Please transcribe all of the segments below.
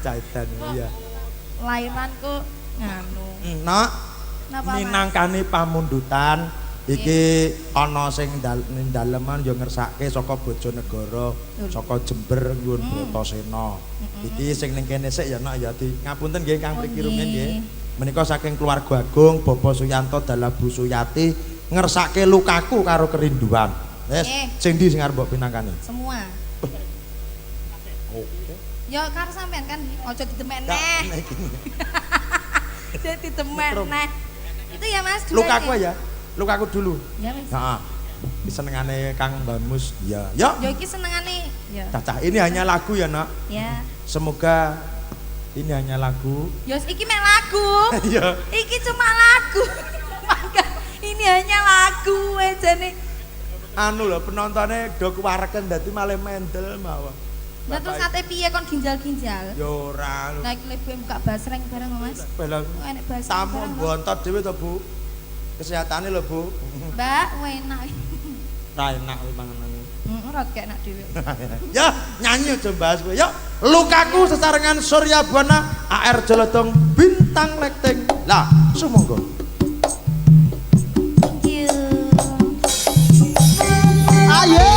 Jahitan iya. Lairanku nganu. Nak Napa minangkani pamundutan iki ana sing daleman yo ngersake saka Bojonegoro, saka Jember nyuwun Bratasena. Iki sing ning kene sik ya nak ya di ngapunten nggih Kang Mriki rumiyin nggih. Menika saking keluarga agung Bapak Suyanto Dalabu Suyati ngersake lukaku karo kerinduan. Wes sing ndi sing arep mbok pinangkani? Semua. Oke. Ya karo sampean kan aja ditemek neh. Jadi ditemek neh. Itu ya Mas dulu. Lukaku ya. Lukaku dulu. Ya wis. Heeh. Senengane Kang Bamus. Ya. Ya. Ya iki senengane ya. Cacah ini hanya lagu ya, Nak. Ya. Semoga ini hanya lagu. Ya iki mek lagu. Iya. Iki cuma lagu. Maka ini hanya lagu jane. Anu lho penontonnya do kuwareken dadi malah mendel mawon. Lah terus ate piye kon ginjal-ginjal? Ya ora. Lah iki lebih buka basreng bareng Mas. Belang. Enek basreng. Tamu bontot dhewe to, Bu. Kesehatane lho, Bu. Mbak, enak. Ra enak manganan. Ora kek enak dhewe. Ya, nyanyi aja bahas kowe. Ya, lukaku sesarengan Surya Buana AR Jolodong Bintang Lekting. Lah, sumangga. Thank you. Ayo.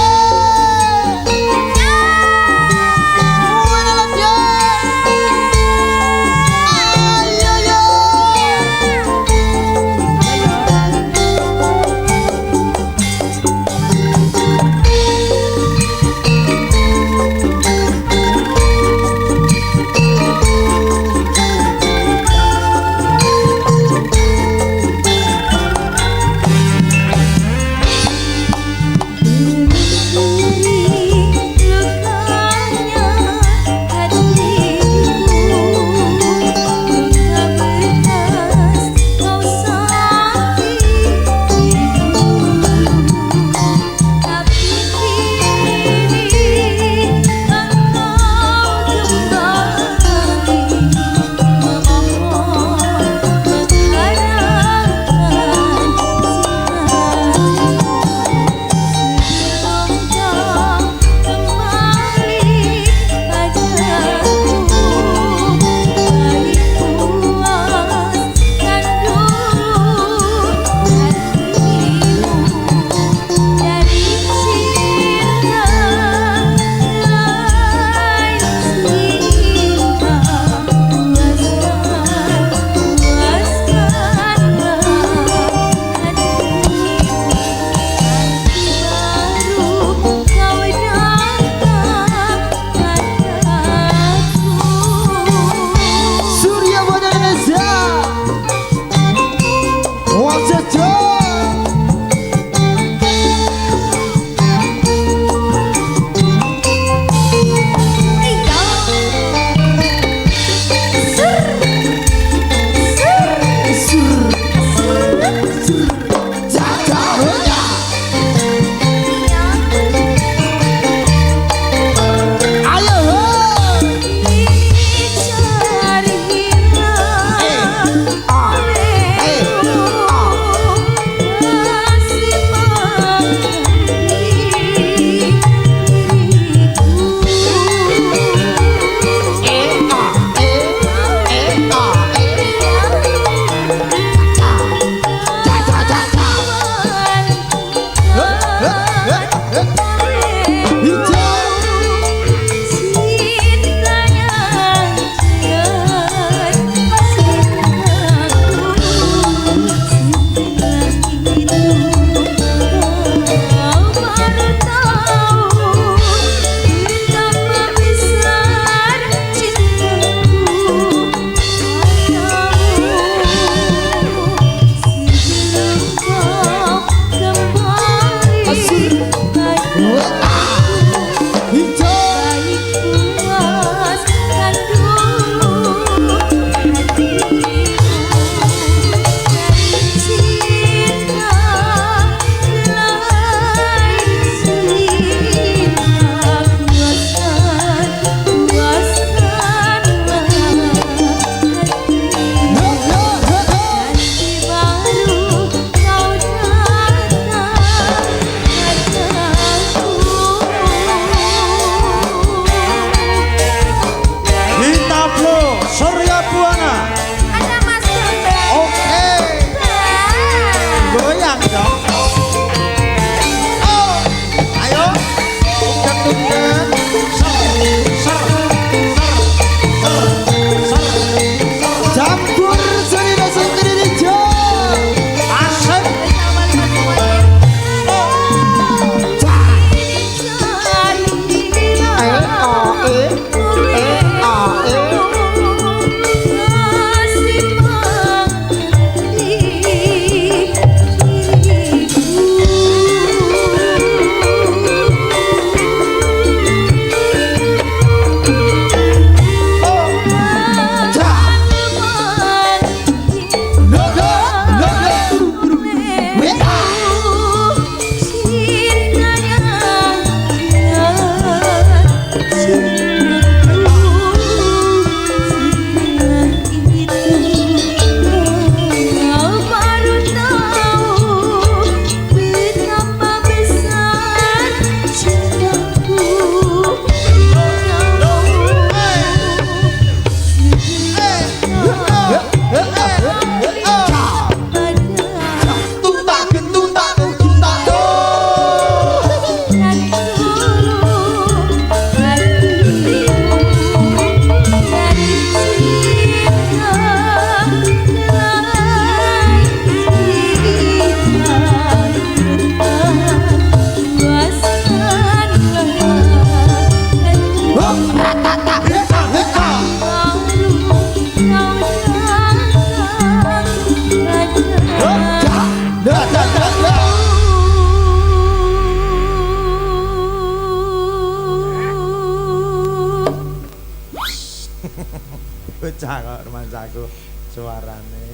Bocah kok romansaku suarane.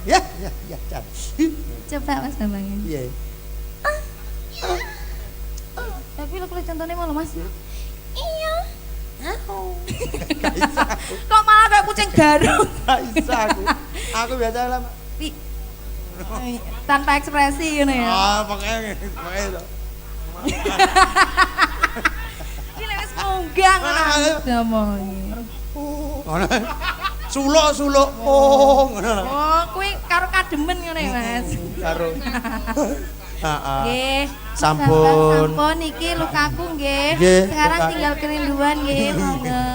Ya, Jan. Coba Mas Bambang. Piye? Tapi lo contohnya malah Mas. Iya. Gak bisa aku. Kok malah kayak kucing garuk? Gak bisa aku. Aku biasa lah. Tanpa ekspresi gitu ya. Pokoknya itu. Ini lewis munggang ngomongi. Suluk. Ngono. Oh, kuwi karo kademen ngono ya, Mas. Karo. Heeh. Nggih. Sampun. Sampun iki lukaku nggih. Nggih, Sekarang luka. tinggal kerinduan nggih, monggo.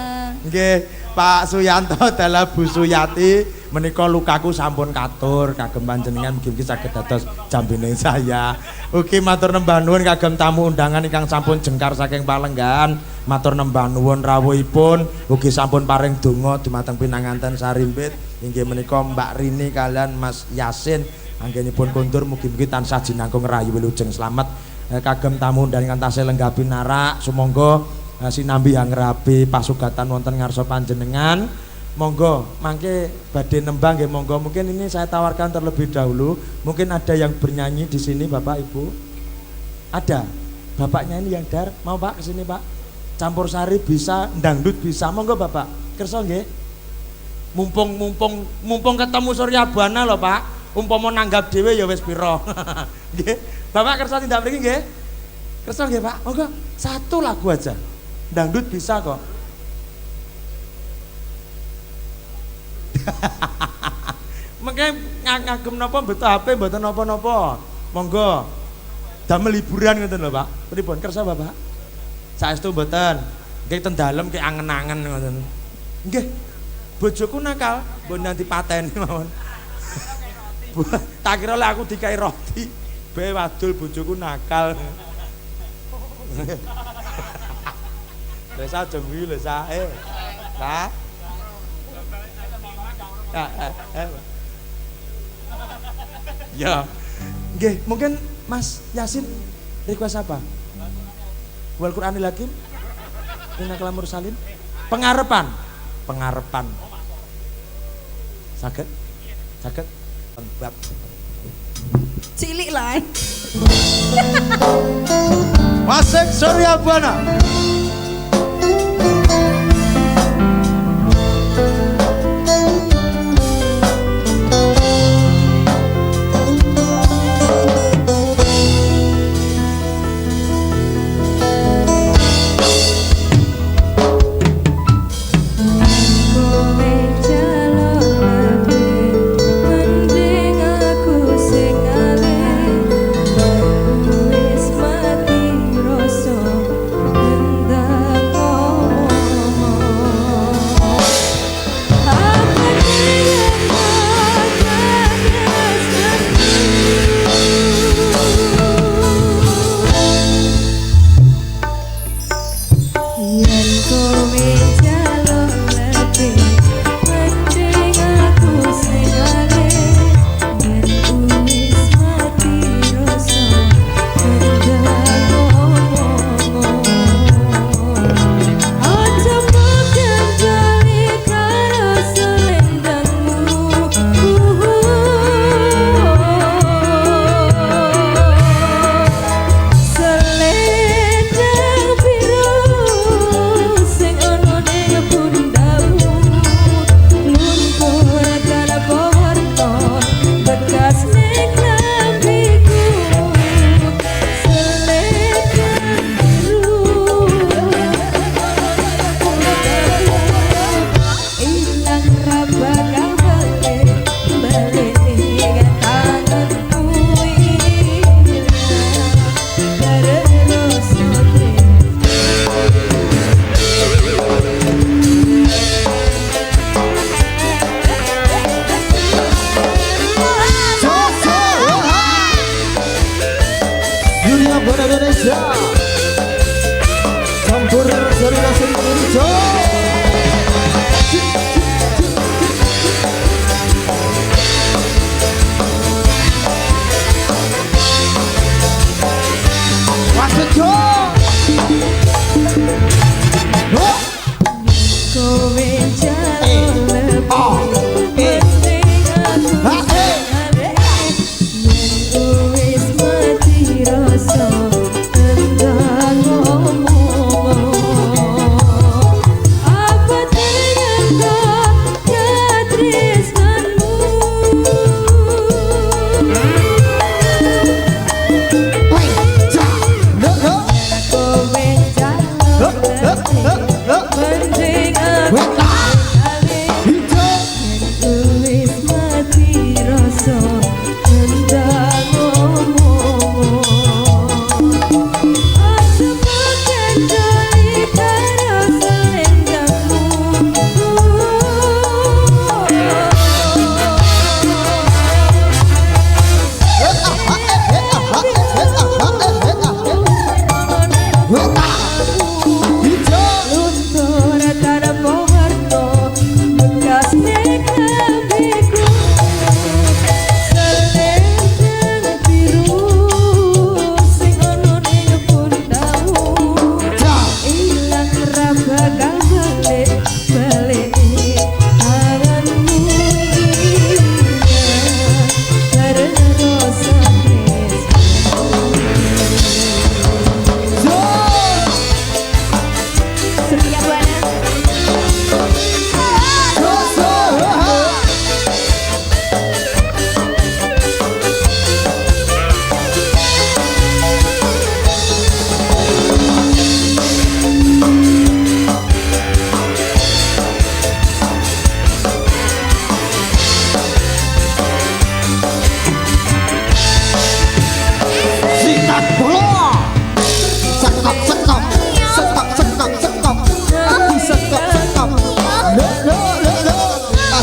Nggih, Pak Suyanto dalah Bu Suyati menika lukaku sampun katur kagem panjenengan mugi-mugi saged dados jambine saya. Ugi matur nembah nuwun kagem tamu undangan ingkang sampun jengkar saking Palenggan. Matur nembah nuwun rawuhipun ugi sampun paring donga dumateng pinanganten sarimpit inggih menika Mbak Rini kalian Mas Yasin anggenipun kondur mugi-mugi tansah jinangkung rayu wilujeng slamet. Kagem tamu undangan ingkang tasih lenggapi narak sumangga sinambi angrabi pasugatan wonten ngarsa panjenengan. Monggo mangke badhe nembang nggih monggo. Mungkin ini saya tawarkan terlebih dahulu. Mungkin ada yang bernyanyi di sini Bapak Ibu. Ada. Bapaknya ini yang dar mau Pak ke sini Pak. Campur sari bisa, dangdut bisa. Monggo Bapak. Kersa nggih. Mumpung ketemu Surya Buana lho Pak. Umpama nanggap dhewe ya wis pira. Nggih. Bapak kersa tindak mriki nggih. Kersa nggih Pak. Monggo satu lagu aja. Dangdut bisa kok. Mengke ngagem napa beto HP mboten napa-napa. Monggo. Damel hiburan ngoten lho, Pak. Pripun kersa Bapak? Saestu mboten. Nggih ten dalem ki angen-angen ngoten. Nggih. Bojoku nakal, mbok nanti pateni mawon. Tak kira lek aku dikai roti, bae wadul bojoku nakal. Lesa jengwi lesa Sa. Ya. Nggih, mungkin Mas Yasin request apa? Wal Qur'anil Hakim. Inna kalamur salin. Pengarepan. Saged? Bab. Cilik lah. Masek Surya Buana. Mati rasa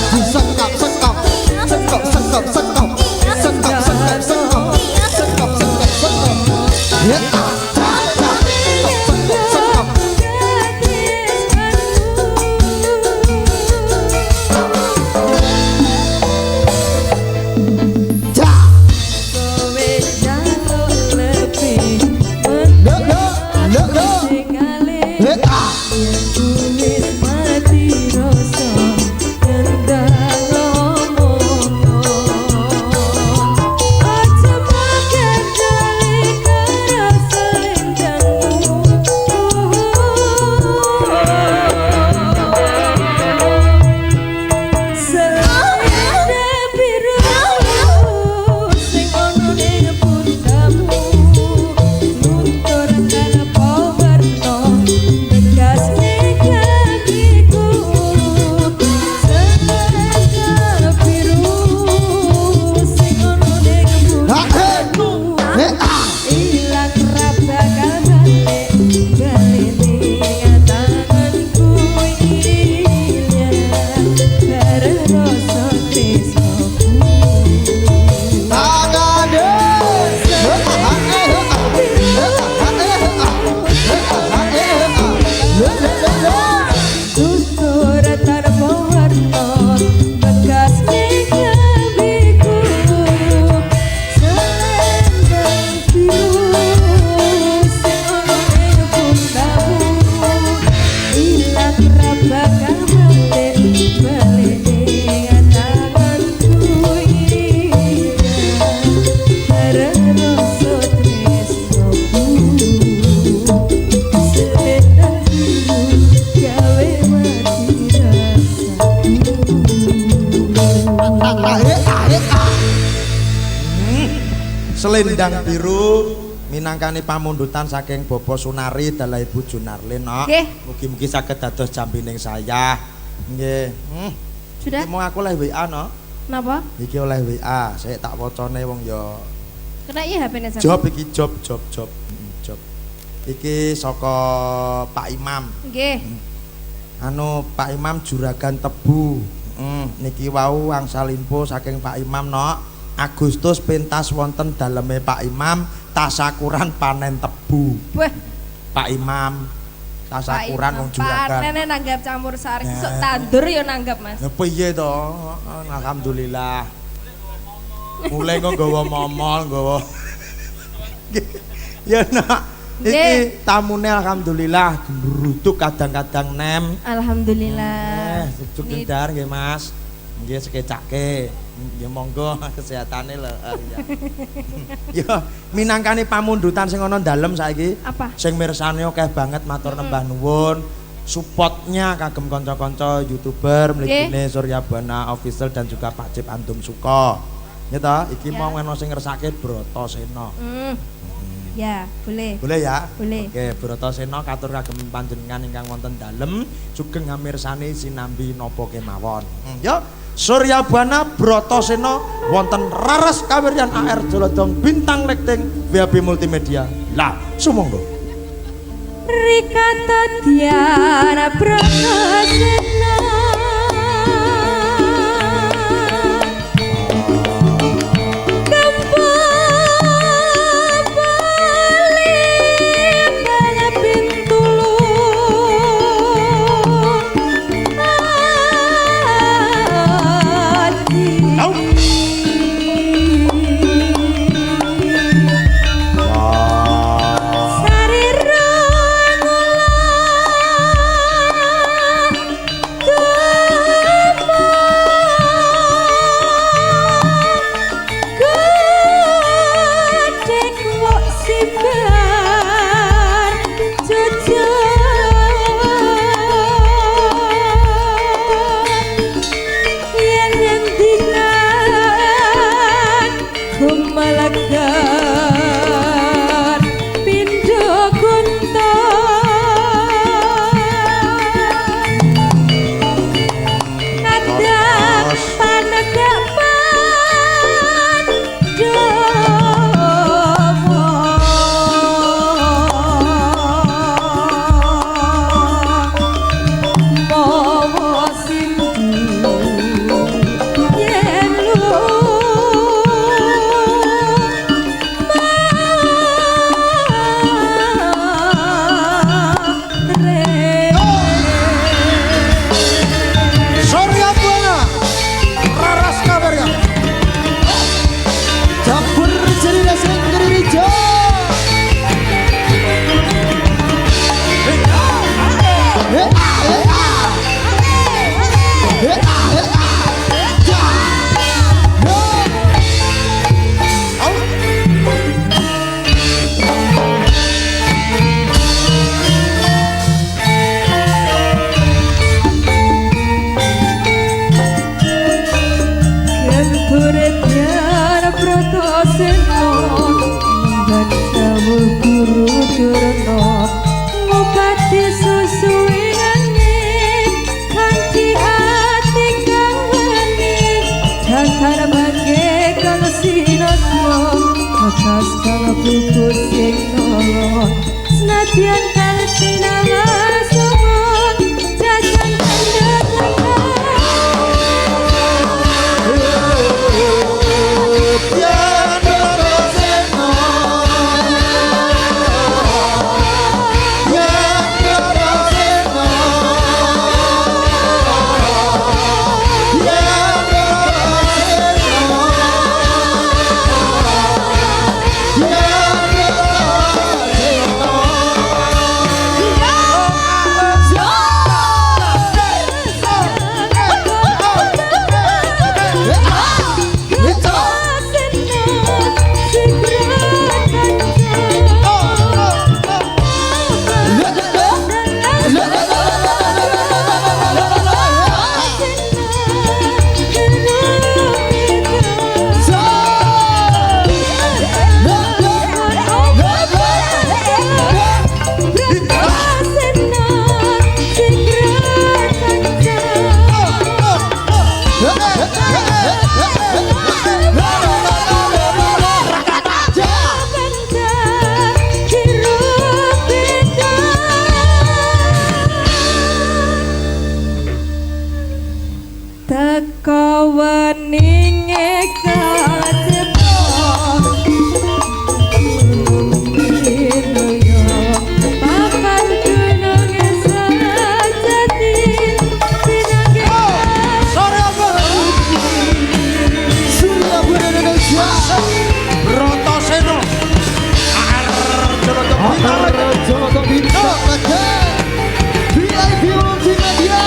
Sekop, sekop, sekop, sekop, sekop, sekop, sekop, sekop, sekop, sekop, sekop. Ya. Selendang biru minangkani pamundutan saking Bapak Sunari dalah Ibu Junarlin. Nggih. Mugi-mugi saged dados jambining saya. Nggih. Sudah? Iki mau aku oleh WA no. Napa? Iki oleh WA, saya tak wacane wong ya. Kena iya HP-ne sampeyan. Job iki job. Job. Iki saka Pak Imam. Nggih. Anu Pak Imam Juragan Tebu. Niki wau angsal info saking Pak Imam no. Agustus pentas wonten daleme Pak Imam tasakuran panen tebu. Wah, Pak Imam tasakuran wong Juragan. Panene nanggap campur sari. Sok tandur ya nanggap, Mas. Ya piye to? Alhamdulillah. Mulai kok nggawa momol, nggawa. Ya nak, iki tamune alhamdulillah gerutuk kadang-kadang nem. Alhamdulillah. Sejuk ndar nggih Mas. Nggih sekecake. Ya monggo kesehatane lho. Ya minangkani pamundutan sing ana dalem saiki. Apa? Sing mirsani akeh banget matur nembah nuwun. Supportnya kagem kanca-kanca YouTuber mligine Surya Buana Official dan juga Pak Cip Antum Suko. Ya toh, iki mau ngono sing ngersake Bratasena. Ya, boleh. Boleh ya? Boleh. Oke, Bratasena katur kagem panjenengan ingkang wonten dalem sugeng ngamirsani sinambi napa kemawon. Ya, Surya Buana Bratasena wonten raras kawiryan AR Jolodong Bintang Lekting WAB Multimedia. Lah, sumangga. Rika Tatiana Bratasena Mas kalau bubur sing nolong senadyan kalestina masomong jajan teko weninge kacepo papan gununge sajati pinange Sore apa? Surya Bunda Indonesia Brotoseno Jogo Bintang VIP Multimedia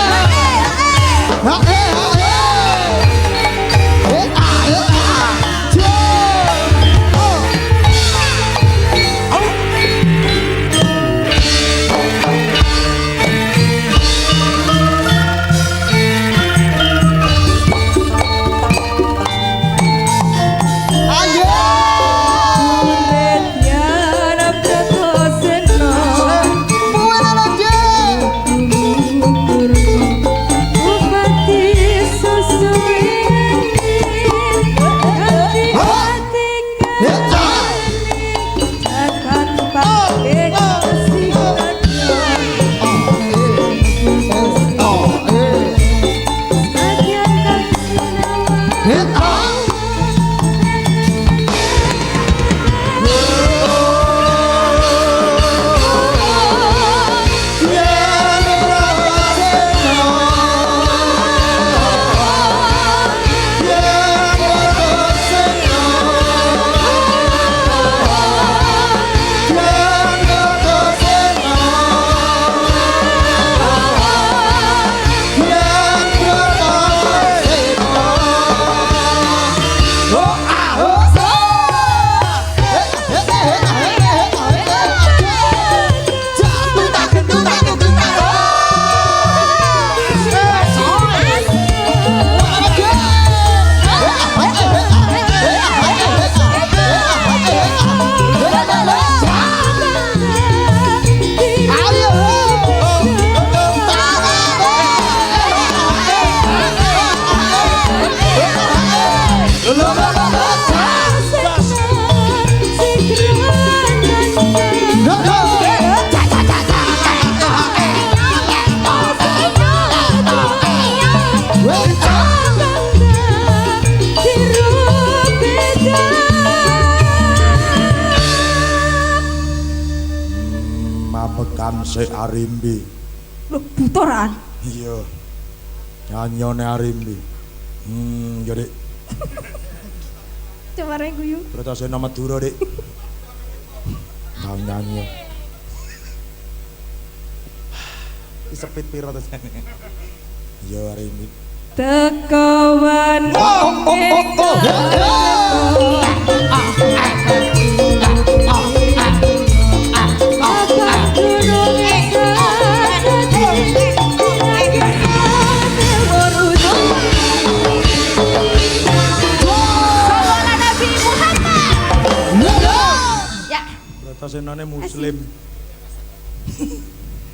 Mabekan se Arimbi. Loh, butoran. Iya. Nyanyone Arimbi. Jadi Coba reng guyu. Brotoseno Madura, Dik. Kang nyanyi. Sepit piro to jane? Iya Arimbi. Teko weninge Brotoseno Muslim.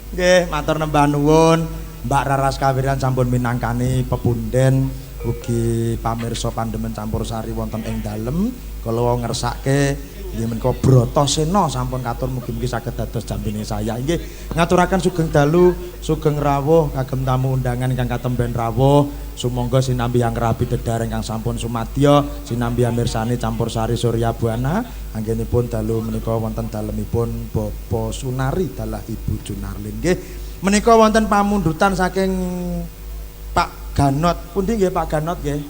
Nggih, matur nembah nuwun. Mbak Raras Kawiran sampun minangkani pepunden ugi pamirsa pandemen campur sari wonten ing dalem kula ngersake Nggih menika Bratasena sampun katur mugi-mugi saged dados jampine saya. Nggih ngaturaken sugeng dalu, sugeng rawuh kagem tamu undangan ingkang katemben rawuh. Sumangga sinambi anggrabi dedar ingkang sampun sumadya, sinambi amirsani campursari Surya Buana. Anggenipun dalu menika wonten dalemipun Bapak Sunari dalah Ibu Junarlin. Nggih menika wonten pamundutan saking Pak Ganot. Pundi nggih Pak Ganot nggih?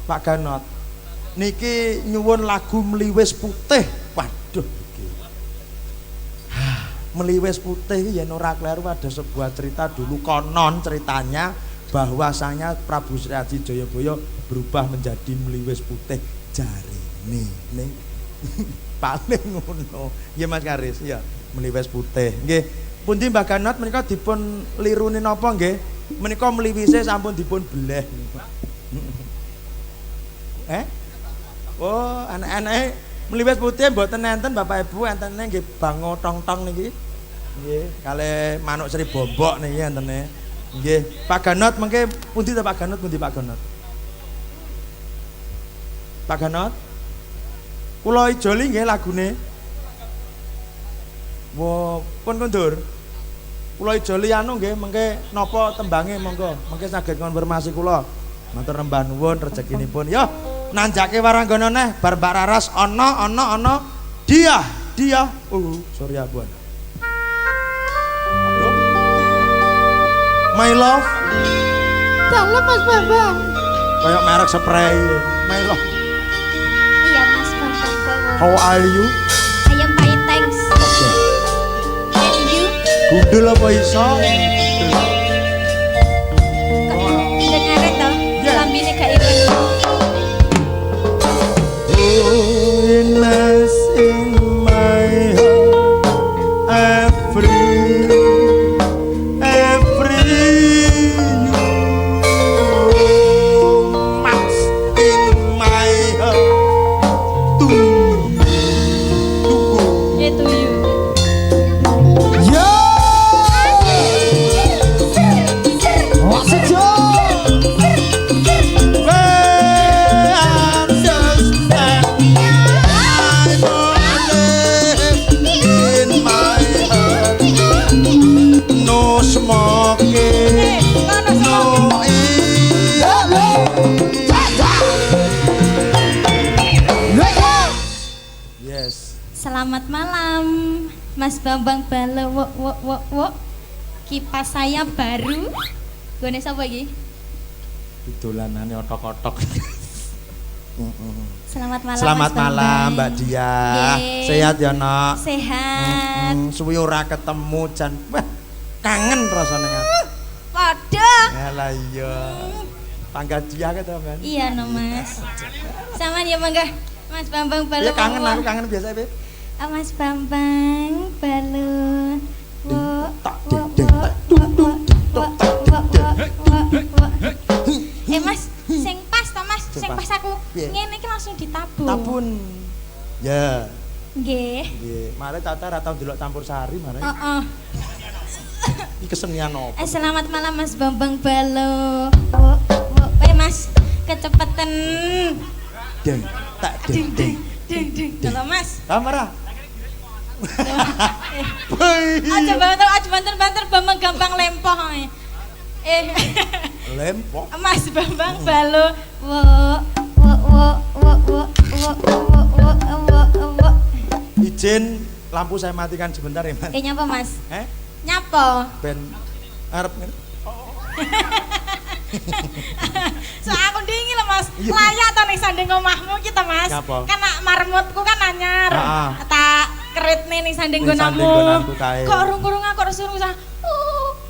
Pak Ganot. Niki nyuwun lagu Mliwis Putih. Waduh iki. Mliwis Putih yen ora kleru ada sebuah cerita dulu konon ceritanya bahwasanya Prabu Sri Aji Jayabaya berubah menjadi Mliwis Putih jarine ning paling ngono. Nggih Mas Karis, ya Mliwis Putih. Nggih. Pundi Mbah Ganot menika dipun lirune napa nggih? Menika mliwise sampun dipun beleh. Oh, anak-anake Mliwis Putih mboten enten Bapak Ibu, entene nggih bango tong-tong niki. Nggih, kalih manuk Sri Bombok niki entene. Nggih, Pak Ganot mengke pundi ta Pak Ganot, pundi Pak Ganot? Pak Ganot? Kula ijoli nggih lagune. Wo, pun kondur. Kula ijoli anu nggih mengke napa tembange monggo, mengke saged konfirmasi kula. Matur nembah nuwun rezekinipun. Yo, nanjake waranggana neh bar Mbak Raras ana dia Surya Buana. Aduh. My love. Dalam Mas Bambang. Kayak merek spray. My love. Iya Mas Bambang bawa. How are you? I am fine thanks. Okay. And you? Gundul apa iso? Dengar itu? Yeah. Lambine gak ireng. Holiness in my heart, every romance in my heart to Itu you. you. Wasjo Yes. Selamat malam Mas Bambang Balo. Wo. Kipas saya baru. Gone sapa iki? Dolanane otok-otok. Selamat malam. Selamat Mas malam Bambang. Mbak Dia. Nggih. Sehat ya, Nok? Sehat. Suwi ora ketemu jan wah kangen rasane ngati. Padha. Yalah iya. Tangga Dia ke to, Men? Iya no Mas. Sama ya mangga Mas Bambang Balo. Iya kangen aku kangen biasa, Beb. Mas Bambang Balo. Wo. Tak ding ding tak tung tung tok tak ding ding. Mas, sing pas to Mas, Sing sing pas. pas aku Piye? ngene iki langsung ditabung. Tabun. Ya. Nggih. Nggih, mare tata ra tau delok campur sari mare. Heeh. Iki kesenian opo? Selamat malam Mas Bambang Balo. Mas, kecepeten. Ding tak ding ding. Ding. Halo Mas. Kamera. Aja banter Bambang gampang lempoh. Lempok. Mas Bambang Balo. Wo. Izin lampu saya matikan sebentar ya, Mas. Nyapa Mas? Eh? Nyapa? Ben arep ngene. So aku dingin loh Mas, Iya. layak to ning sanding omahmu kita Mas. Ngapa? Kan marmutku kan anyar. Heeh. Tak keritne ning sanding Ning sanding gonamu. gonanku kae. Kok urung-urung aku ora suruh usah.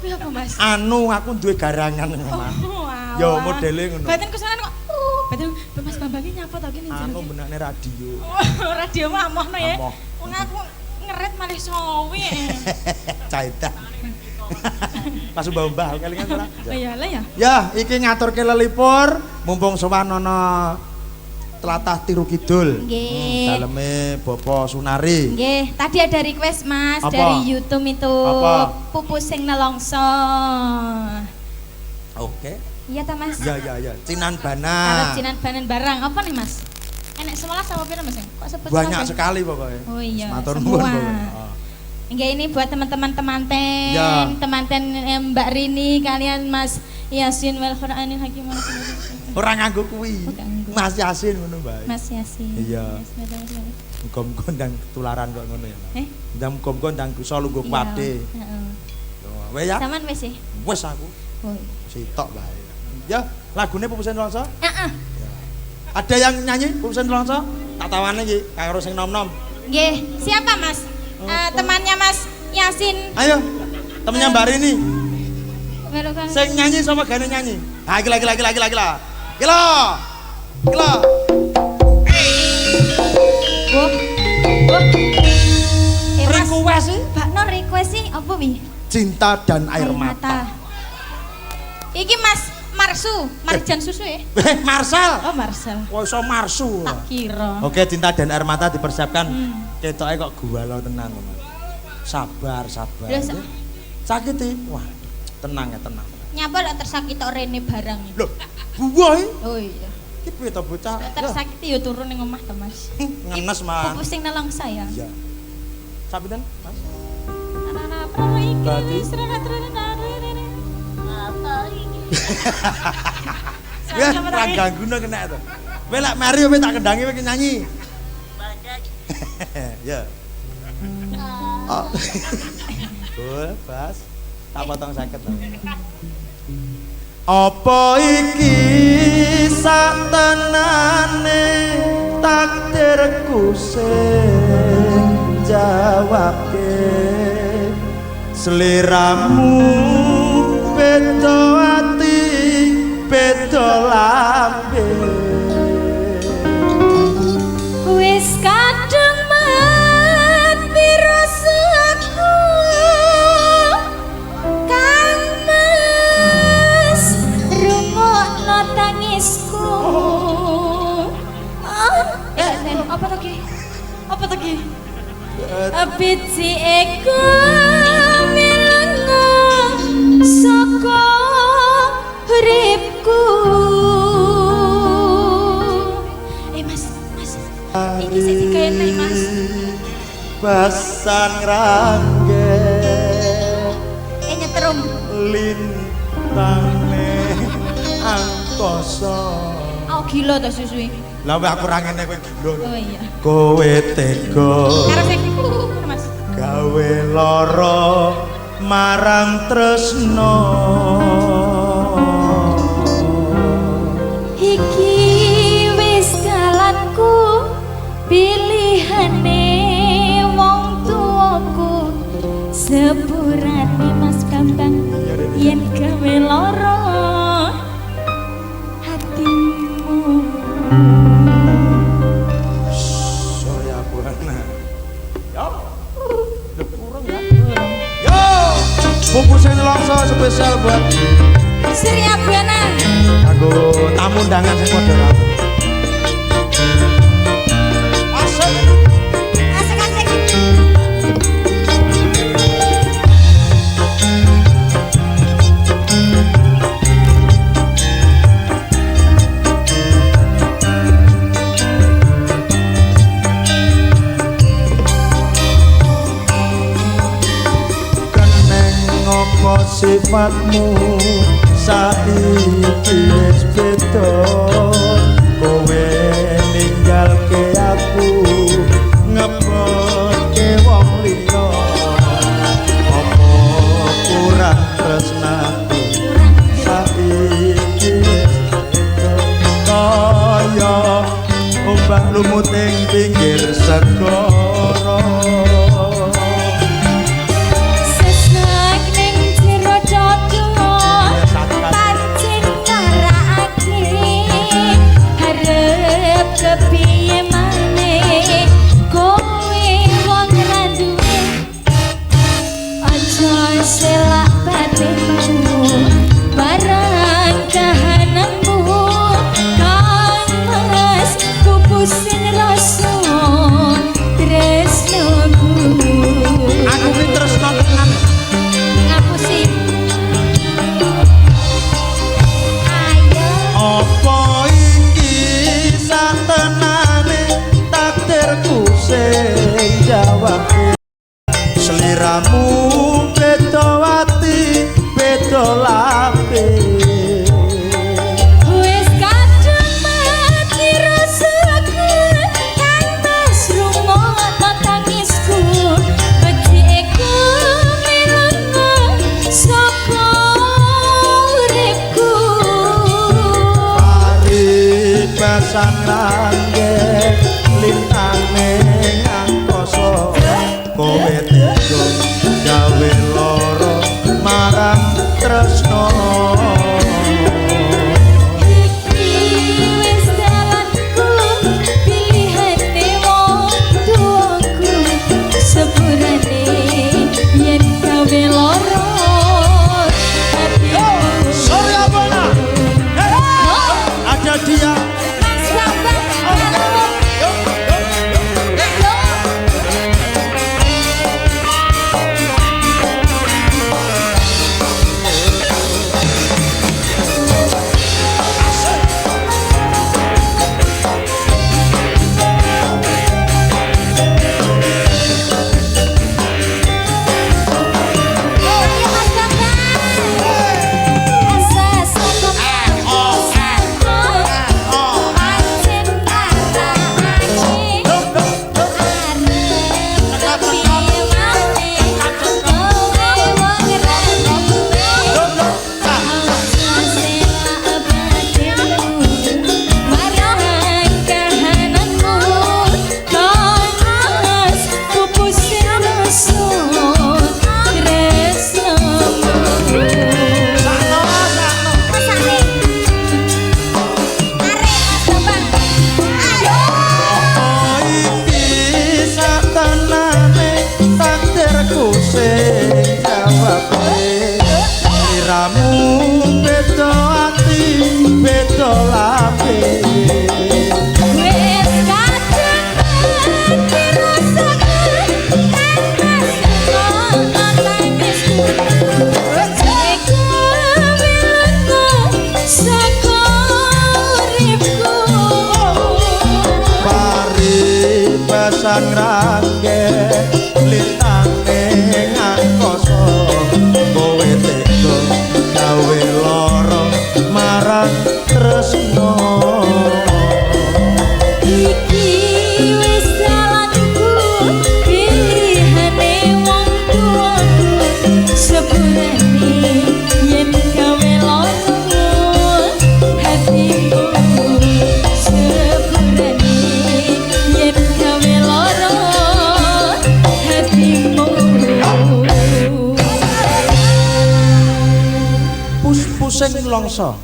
Kuwi apa Mas? Anu aku duwe garangan ning omah. Wow. Ya modele ngono. Batin kesunan kok. Batin Mas Bambang iki nyapa to iki ning Anu jero. benakne radio. Radio mah amohno ya. Amoh. Wong aku ngerit malih sowi. Caitan. Pas mbah-mbah kelingan ora? Oh iya lah ya. Ya, iki ngaturke lelipur mumpung sowan ana tlatah Tiru Kidul. Nggih. Daleme Bapak Sunari. Nggih, tadi ada request Mas Apa? dari YouTube itu. Apa? Pupus sing nelongso. Oke. Iya ta Mas? Ya. Cinan Arep Bana. jinan banen barang apa nih Mas? Enek 11 apa pira Mas? Kok sebut Banyak sampai? sekali pokoknya. Oh iya, Matur semua. nuwun pokoknya. Oh. Enggak, ini buat teman-teman temanten, Ya. temanten Mbak Rini kalian Mas Yasin wal Qur'anil Hakim. Ora nganggo kuwi. Oh, nganggo. Mas Yasin ngono bae. Mas Yasin. Iya. Muga-muga ndang ketularan kok ngono ya. Eh? Ndang muga-muga ndang bisa lungguh kuwate. Heeh. Wes ya. Saman wis sih. Wes aku. Oh. Sitok bae. Ya, lagune Pupusing Longso. Heeh. Ada yang nyanyi Pupusing Longso? Tak tawane iki karo sing nom-nom. Nggih, siapa Mas? Temannya Mas Yasin. Ayo. Temennya Mbak Rini. Belokan. Sing nyanyi sama gane nyanyi. Ah, gila. Gila. Wah. Mas, Request sih Mbak Nur request sih apa wi? cinta dan air mata. Iki Mas Marsu, Marjan susu ya? Marcel. Oh Marcel. Kok iso Marsu? Tak kira. Oke, cinta dan air mata dipersiapkan. Ketoke kok gualo tenan, teman. Sabar. Terus Sakit iki. Wah, tenang. nyapa lek tersakit tok rene barang iki. Loh, buah iki. Oh iya. Iki piye to bocah? Tersakit ya turun ning omah to Mas. Ngenes, Mas. Pusing nelong saya. Iya. Sapinten, Mas? Anak-anak pro iki Berarti- wis Ya, ra gangguno kena to. Kowe lek mari kowe tak kendangi kowe nyanyi. Ya. Oh. Cool, Bas. Tak potong 50 to. Apa iki sak tenane takdirku sing jawabke seliramu beda ati beda lambe wis kadung mati rasaku Kang Mas rungokno tangisku apa lagi? Abiti eko milango saka uripku. Mas, iki sing digawe Mas. Basan rangge Nyetrum. lintane angkasa. Oh gila to susui. Lah wae aku ra ngene kowe gila. Oh iya. Kowe tega Karo sing Mas. gawe lara marang tresno. Iki wis dalanku pilihane wong tuaku sepurane Mas Bambang yen gawe lara hatimu. Sorry Buana. Yo. Udah kurang ya. Yo. Bungkusin Longso spesial buat Surya Buana. aku tamu undangan sing padha ra. Asik. Asik-asik. Keneng ngopo sifatmu saiki wis beda kowe ninggalke aku ngeboke wong liya apa kurang tresnaku saiki wis beda kaya ombak lumut ing pinggir segara. Sesak ning jero dodo pancen marakake harep kepiye maneh kowe wong ra duwe aja selak batinmu barang kahananmu Kang Mas kupusin rasa pasang rangge lintane angkasa kowe tega gawe lara marang tresno dia pasang rangge lintane angkasa kowe tega gawe lara marang tresno iki wis dalanku pilihane wong tuaku sepurane yen gawe lara hatiku sepurane yen gawe lara hatimu pus-pusing longso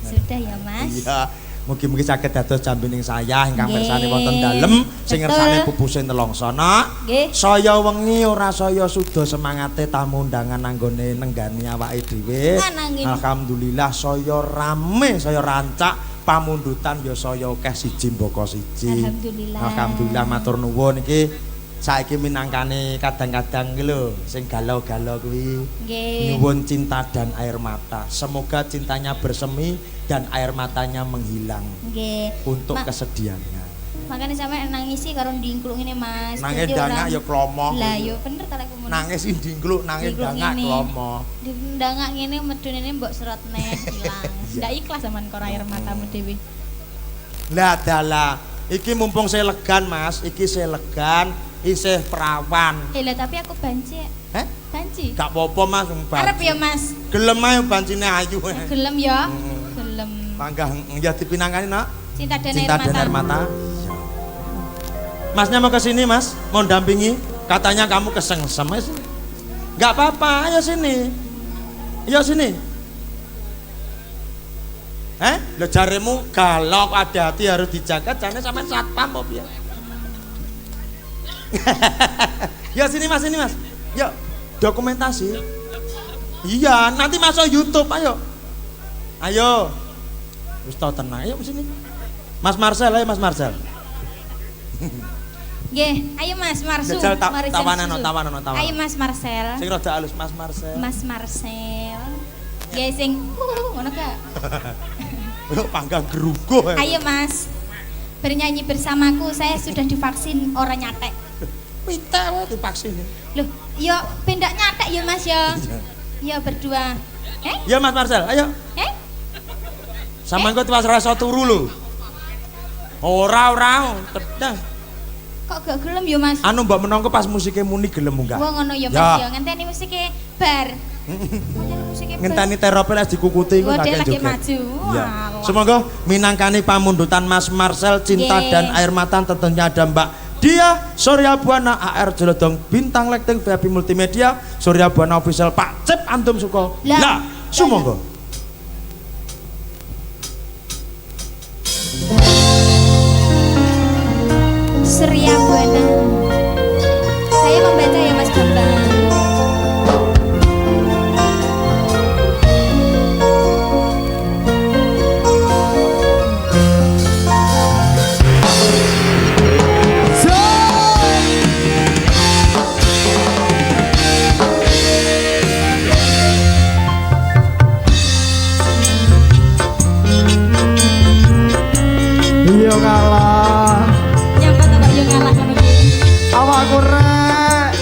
sudah ya mas. iya mugi-mugi saged dados jambining saya ingkang Nggih. mirsani wonten dalem sing Betul. ngersani pupuse nelongso nak Nggih. saya wengi ora saya suda semangate tamu undangan anggone nenggani awake dhewe Ananging. alhamdulillah saya rame saya rancak pamundutan ya saya akeh siji mboko siji alhamdulillah matur nuwun iki saiki minangkane kadang-kadang iki lho sing galau-galau kuwi Nggih. nyuwun cinta dan air mata semoga cintanya bersemi dan air matanya menghilang Nggih. untuk Ma- kesedihannya Makanya sampe nangisi karo ndingkluk ngene Mas. nangis Dadi dangak ora- ya klomo Lah yo bener ta lek ngono. nangis ndingkluk nangis Ndingkluk dangak ngene. klomo Ndangak ngene medune mbok serot neh ilang. Ndak ikhlas zaman karo air matamu dhewe. lah dalah iki mumpung saya legan mas iki saya legan isih perawan Lah tapi aku banci. Banci. gak apa-apa mas Arep ya Mas. gelem ae bancine ayu Gelem ya. Gelem. mangga ya dipinangkani nak Cinta dan cinta air dan mata. air mata. Masnya mau ke sini mas, mau dampingi. Katanya kamu kesengsem mas. Gak apa-apa, ayo sini. Ayo sini. Lo jaremu galak hati-hati harus dijaga. Jangan sampai satpam apa ya. Yo sini mas, Yuk dokumentasi. Iya, nanti masuk YouTube. Ayo. Ayo. Wis tau tenang. Ayo sini. Mas Marcel, ayo Mas Marcel. Nggih, ayo Mas Marsu. Jajal Mari tawanan. Ayo Mas Marcel. Sing rada halus Mas Marcel. Mas Marcel. Nggih sing ngono ka. Yo panggang gerugo. Ayo Mas. Bernyanyi bersamaku, saya sudah divaksin orang nyatek. Minta wae divaksin. Loh, yo pendak nyatek ya Mas ya. Ya berdua. Ya Mas Marcel, ayo. Sampeyan kok wis rasa turu lho. Ora, tedah. Kok gak gelem ya Mas? Anu mbok menangka pas musiknya muni gelem enggak? Wah ngono ya Mas Ya. ya, ngenteni musike bar. Musiknya Ngenteni teropel as dikukuti iku Wah, dia kakek lagi joget. maju. Iya. Wah. Semoga minangkani pamundutan Mas Marcel Cinta Nggih. dan Air Mata tentunya ada Mbak Dia Surya Buana AR Jelodong Bintang Lighting VIP Multimedia Surya Buana Official Pak Cep Antum Suko. Lah. Lah, sumangga. Surya Buana. Saya membaca ya Mas Bambang. Yo kalah Nyapa to kok yo ngalah ngono iki. awakku rek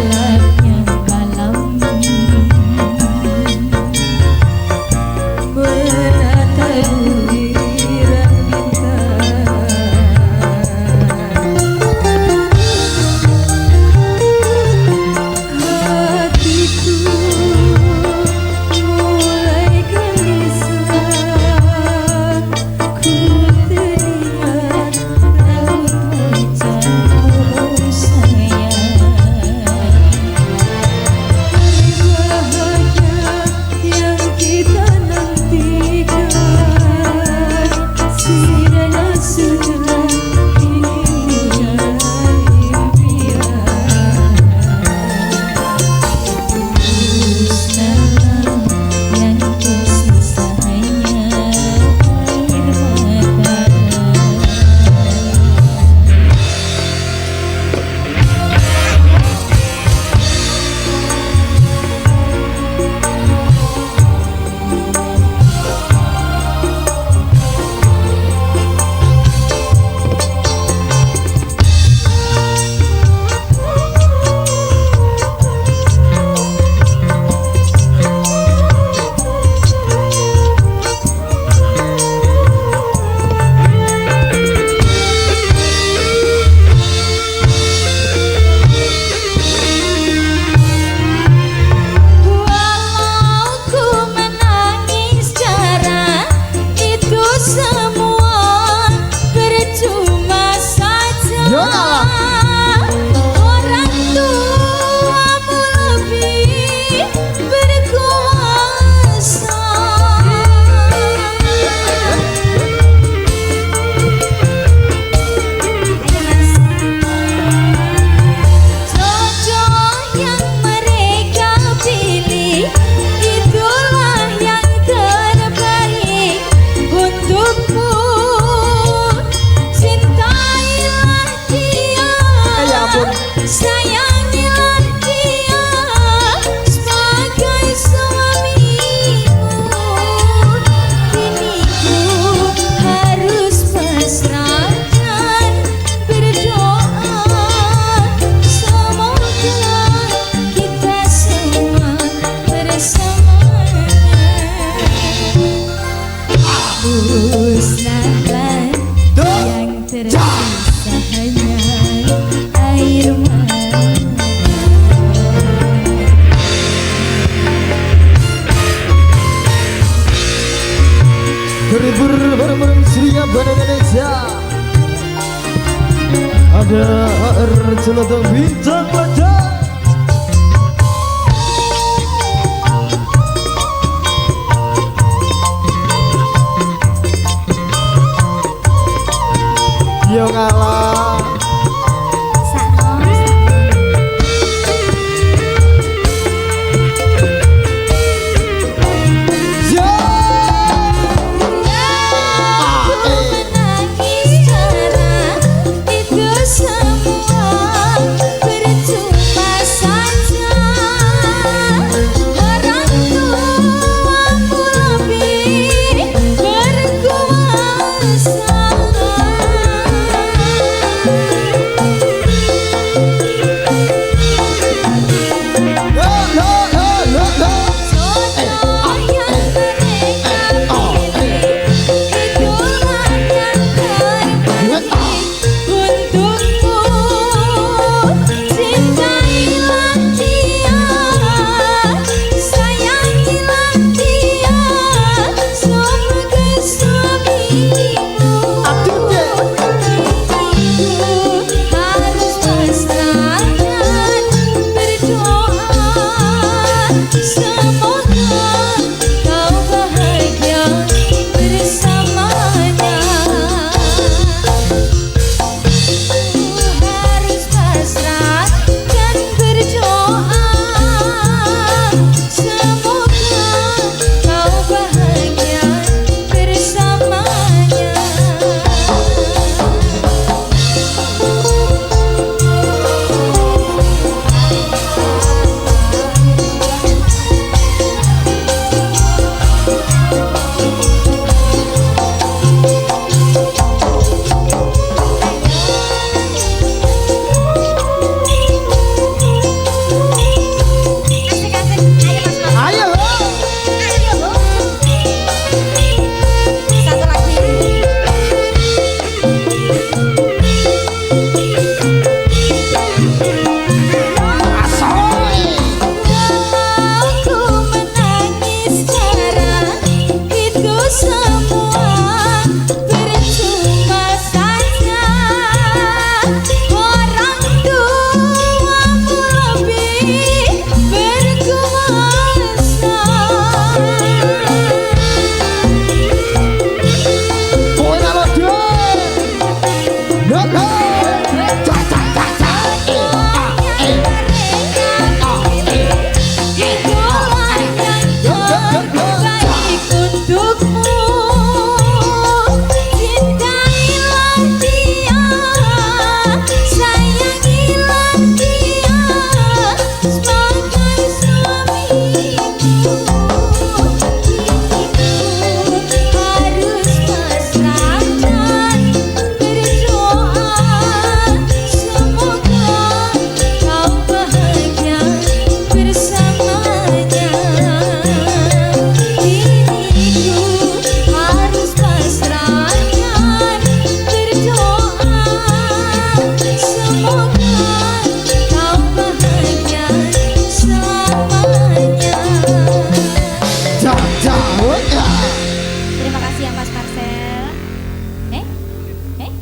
Gelapnya malam ada Jelodong Bintang Ledang. Yo ngalah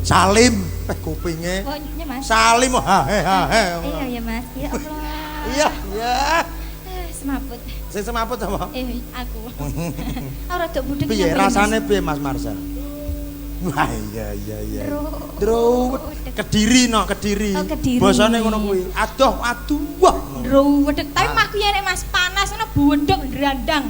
Salim kupinge. Oh, iya Mas. Salim ha he. Iya ya Mas. Ya Allah. Iya, iya. Semaput. Sing semaput apa? Aku. Ora tok budek. Piye rasane piye Mas Marcel? Wah iya. Druwet Kediri no, Kediri. Oh, Kediri. Basane ngono kuwi. Aduh, wah. Druwet. Tapi mahku ya nek Mas panas ngono buwedhek ndrandang.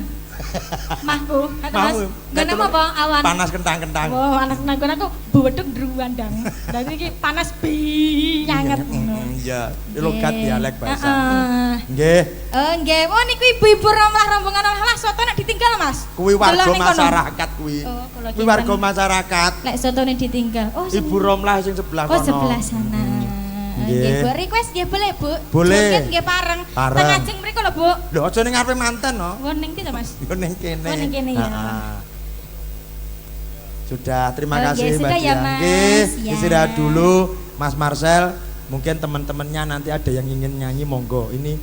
Mahku, Mas. Ngene apa awan? Panas kentang-kentang. Oh, anak nang aku buwedhek ndrandang. Dadi iki panas banget ngono. Iya, logat dialek bahasa. Heeh. Nggih. Oh, nggih. Oh niku ibu-ibu rombongan olah soto nek ditinggal, Mas. Kuwi warga Delok ning kono. masyarakat kuwi. Oh, kalau Kuwi warga masyarakat. Lek sotone ditinggal. Oh, Ibu Romlah sing sebelah oh kono. sebelah sana. Nggih. Nggih, Bu. Request nggih boleh, Bu. Boleh. Joget nggih pareng. Pareng. Teng ajeng mriku lho, Bu. Lho aja ning ngarepe manten no. Oh, ning kita, Mas. Yo ning kene. Oh, ning kene ya. Ha-ha. Sudah, terima Oh, kasih nggih, Mbak sudah ya, Dian. Mas. Nggih, Ya. istirahat dulu Mas Marcel. Mungkin teman-temannya nanti ada yang ingin nyanyi monggo. Ini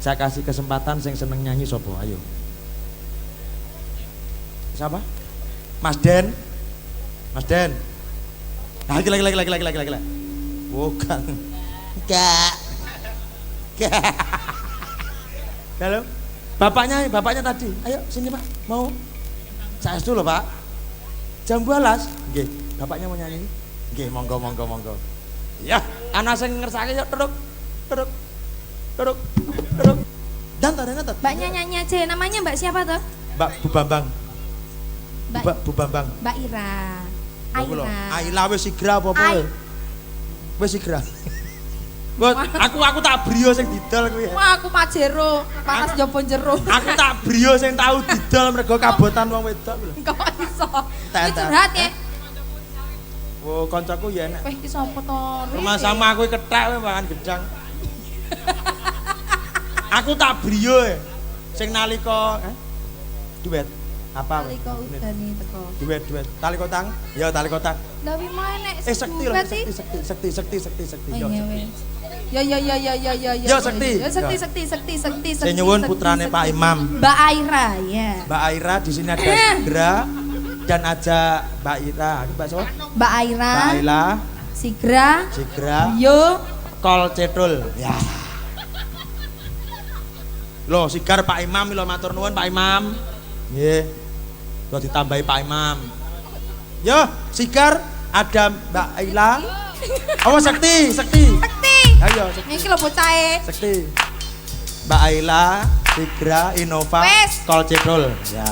saya kasih kesempatan sing seneng nyanyi sapa? Ayo. Siapa? Mas Den. Mas Den. Lagi. Bukan. Enggak. Halo. Bapaknya tadi. Ayo sini Pak. Mau? Saya dulu Pak. Jam 12. Nggih, bapaknya mau nyanyi. Nggih, monggo. Ya, ana sing ngersake yo teruk. Dan tadi. Mbaknya nyanyi aja. Namanya Mbak siapa tuh? Mbak Bu Bambang. Mbak Bu Bambang. Mbak Ira. Aila wis sigra apa kowe? Wis sigra. Aku tak brio sing didol kuwi. Wah, aku Pajero, panas jopo jero. Aku tak brio sing tau didol mergo kabotan wong wedok lho. Kok iso? Tak, Iki tak. curhat ya. Oh, kancaku ya enak. Weh, iki sapa to? Rumah sama aku kethek kowe makan gedang. Aku tak brio sing nalika duet. Apa? Nalika udane teko. Duet. Tali kotang? Ya tali kotang. Lah wi mau nek Sekti lah, sekti. Oh iya wis. Ya. Ya, Sekti. Ya sekti. Saya nyuwun putrane Pak Imam. Mbak Aira, ya. Mbak Aira di sini ada Sigra dan aja Mbak Ira. Mbak siapa? Mbak Aira, Mbak Aila, Sigra, yo Kol Cetul. Ya. Loh, sigar Pak Imam lho matur nuwun Pak Imam. Nggih. Lo ditambahi Pak Imam. Yo, sigar ada Mbak Aila. Oh, Sekti. Ayo, Sekti. Iki lho bocahe. Sekti. Mbak Aila, Sigra, Innova, Wes. Kol Cetul. Ya.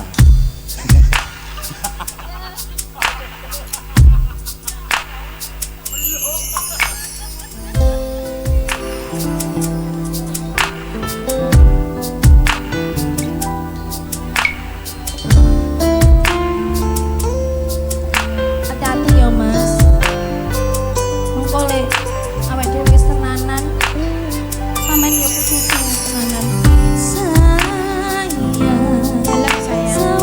Hati-hati ya, Mas. Mengko le awake dhewe wis tenanan. Sampeyan yo kudu tenanan. Sayang, Elek sayang.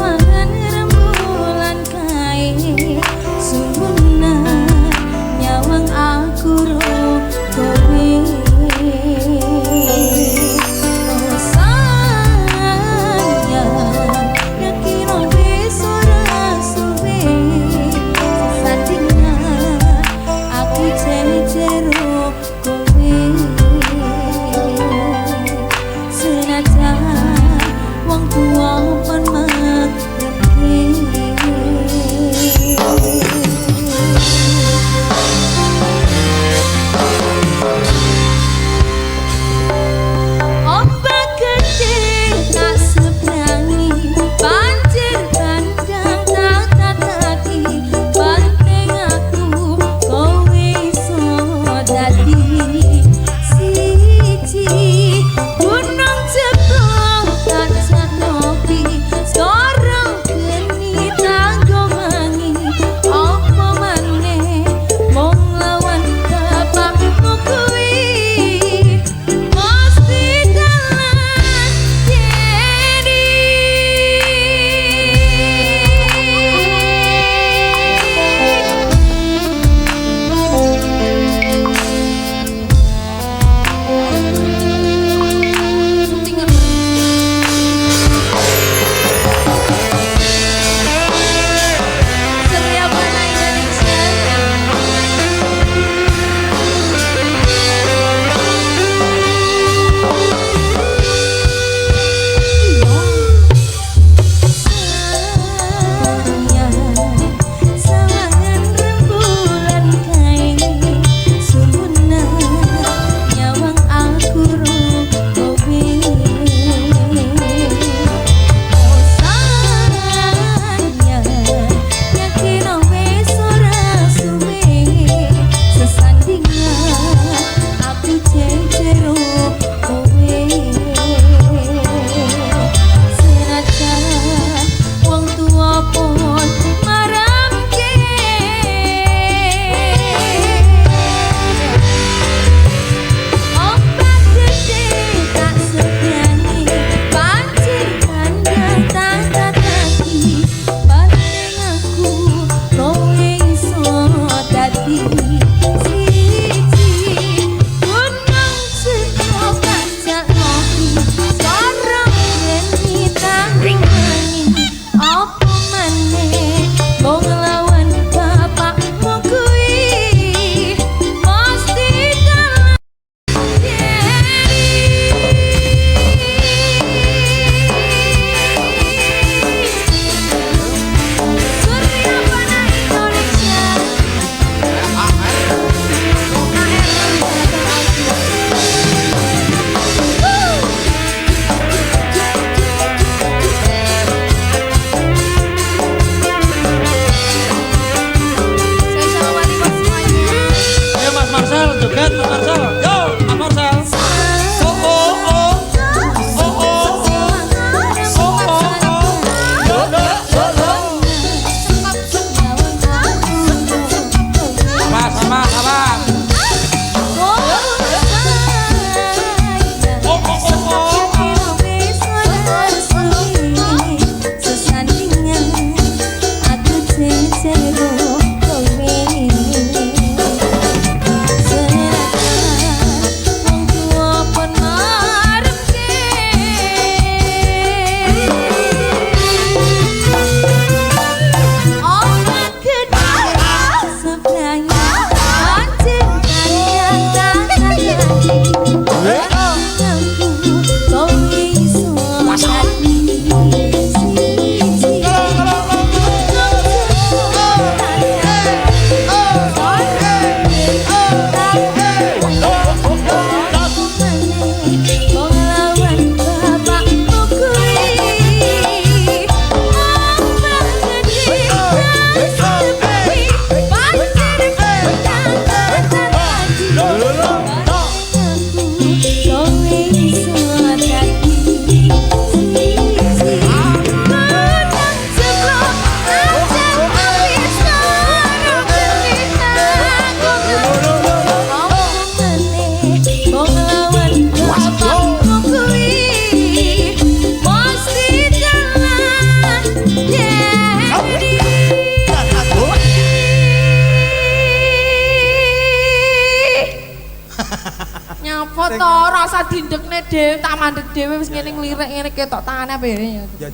to rasa dindekne dhewe tak mandek dhewe wis ngene nglirik ngene ketok tangane apa ya. Ya.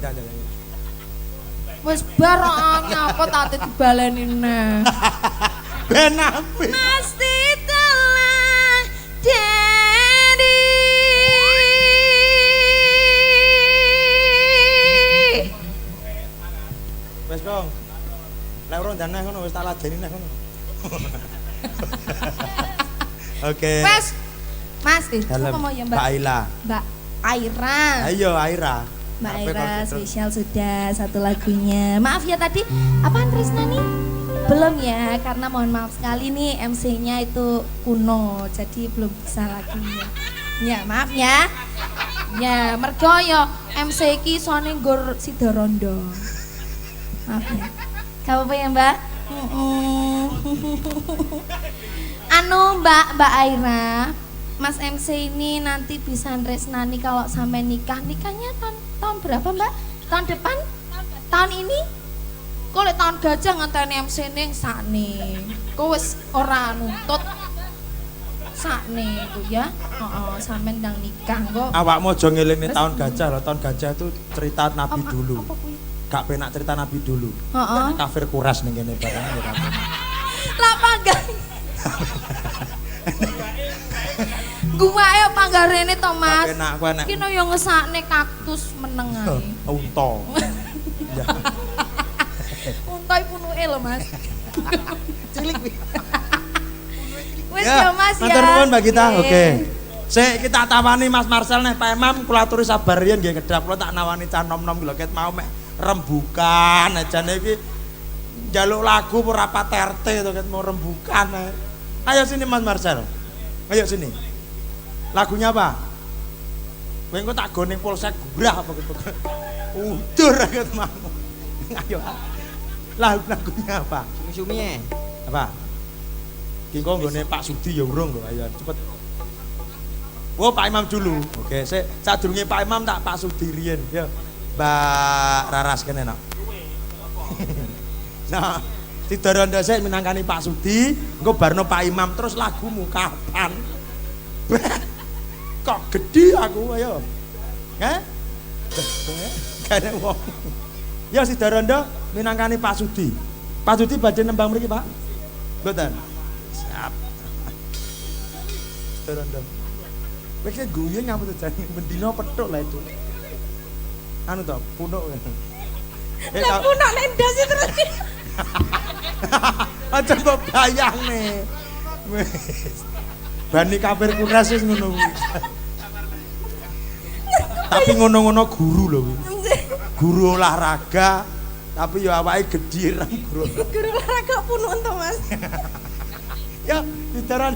Wis bar nyapa tak dibaleni neh. Ben apik. Pasti telah jadi. Wes Kong. Lek ora ndane ngono wis tak ladeni neh ngono. Oke. Wes. Mas, Dalam apa mau ya Mbak? Mbak Aila. Mbak Aira. Ayo Aira. Mbak Apa Aira kok gitu? spesial sudah satu lagunya. Maaf ya tadi, apaan Trisna nih? Belum ya, karena mohon maaf sekali nih MC-nya itu kuno, jadi belum bisa lagunya. Ya maaf ya. Ya mergo yo MC ki sone nggur Sidorondo. Maaf ya. Gak apa-apa ya Mbak? Anu Mbak Aira, Mas MC ini nanti bisa nresnani kalau sampai nikahnya tahun berapa Mbak? Tahun depan? Tahun ini? Kok lek tahun gajah ngenteni MC ning sakne. Kok wis ora nuntut sakne itu ya. Heeh, sampean ndang nikah kok. Awakmu aja ngelingi tahun gajah loh. Tahun gajah itu cerita Nabi dulu. Apa kuwi? Gak penak cerita Nabi dulu. Heeh. Kafir kuras ning kene barang ya Kak. Lah pangga. Gua ayo panggarene to Mas. Gak penak, aku enak. Kino yo ngesakne kaktus meneng ae. Unta. Ya. Untai punuke lho Mas. Cilik wi. Wis ya Mas ya. Matur nuwun Mbak Gita. Nggih. Oke. Sik kita tawani Mas Marcel nih Pak Imam kula aturi sabar yen nggih kedap kula tak nawani cah nom-nom lho ket mau mek rembukan ajane iki njaluk lagu ora paterte to ket mau rembukan. Ayo sini Mas Marcel. Ayo sini. Lagunya apa? Kowe engko tak go ning Polsek Gurah apa gitu. Udur ket mau. Ayo. Lagunya apa? Sumi-sumi Apa? Ki kok nggone Pak Sudi ya urung kok ayo cepet. Oh Pak Imam dulu. Oke, sik sadurunge Pak Imam tak Pak Sudi riyen. Ya. Mbak Raras kene nak. Nah, Sidorondo sik minangkani Pak Sudi, engko barno Pak Imam terus lagumu kapan? Kok gede aku ayo. Heh? Gak ada wong. Ya Sidorondo minangkani Pak Sudi. Pak Sudi badhe nembang mriki, Pak? Mboten. Siap. Sidorondo. Wis guyu nyambut jan bendina petuk lah itu. Anu to, punuk. Lah punak nek ndas terus. Aja mbok bayangne. Wis. Bani kafir kuras wis ngono kuwi. Tapi ngono-ngono guru lho kuwi. Guru olahraga tapi ya awake gedhe rem guru. Guru olahraga punuk to Mas. Ya, ditaran.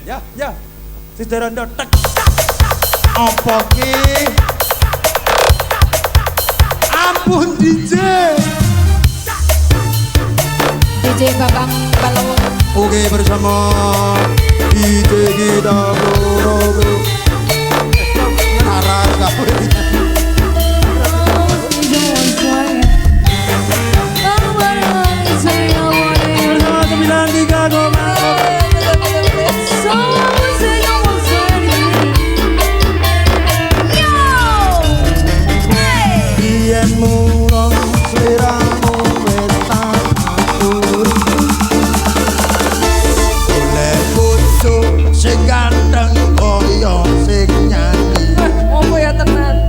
Ya. Sidorondo tek. Apa ki? Ampun DJ. DJ Babang Balawo. Oke bersama DJ kita bro. Laras kabeh. Yen murong sliramu wis tak atur. Oleh bojo sing ganteng kaya sing nyanyi. Opo ya tenan?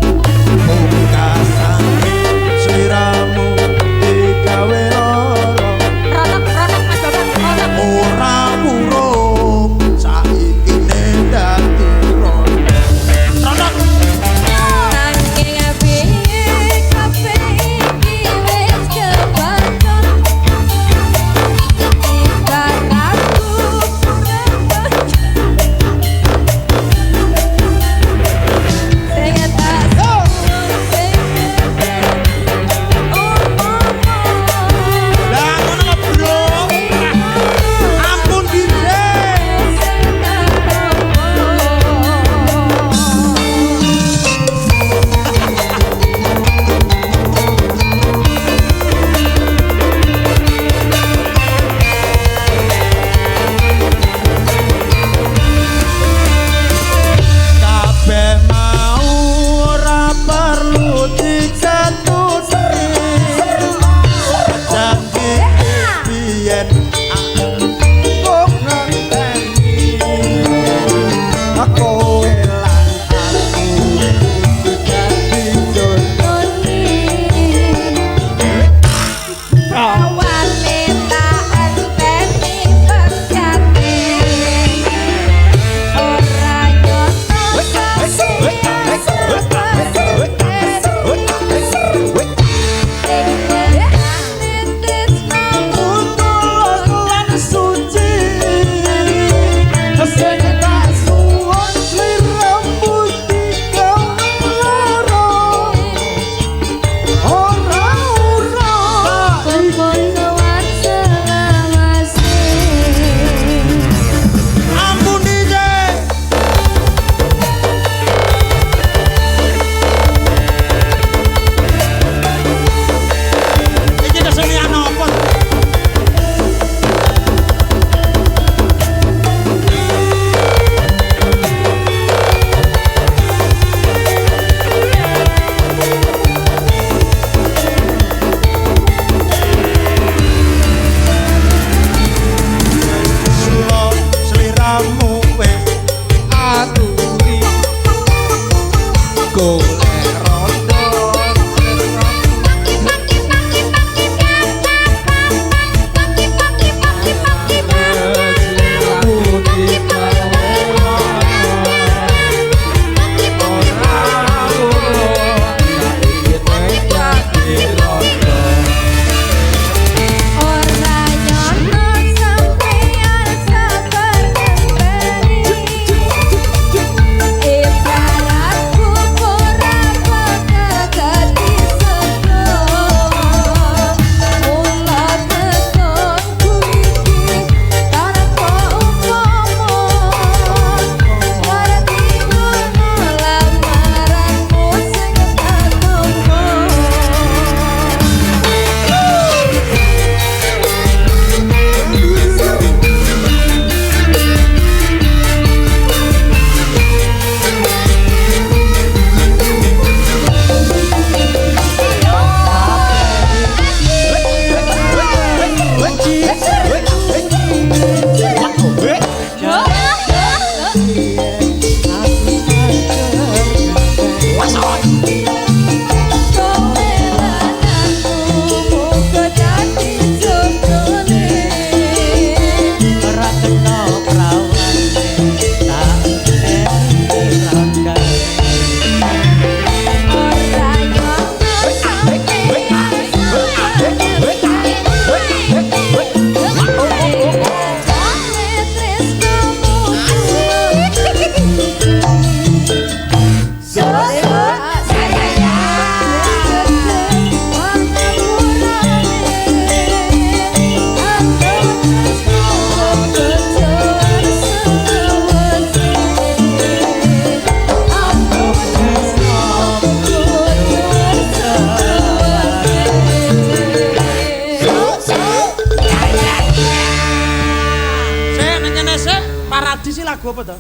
apa to?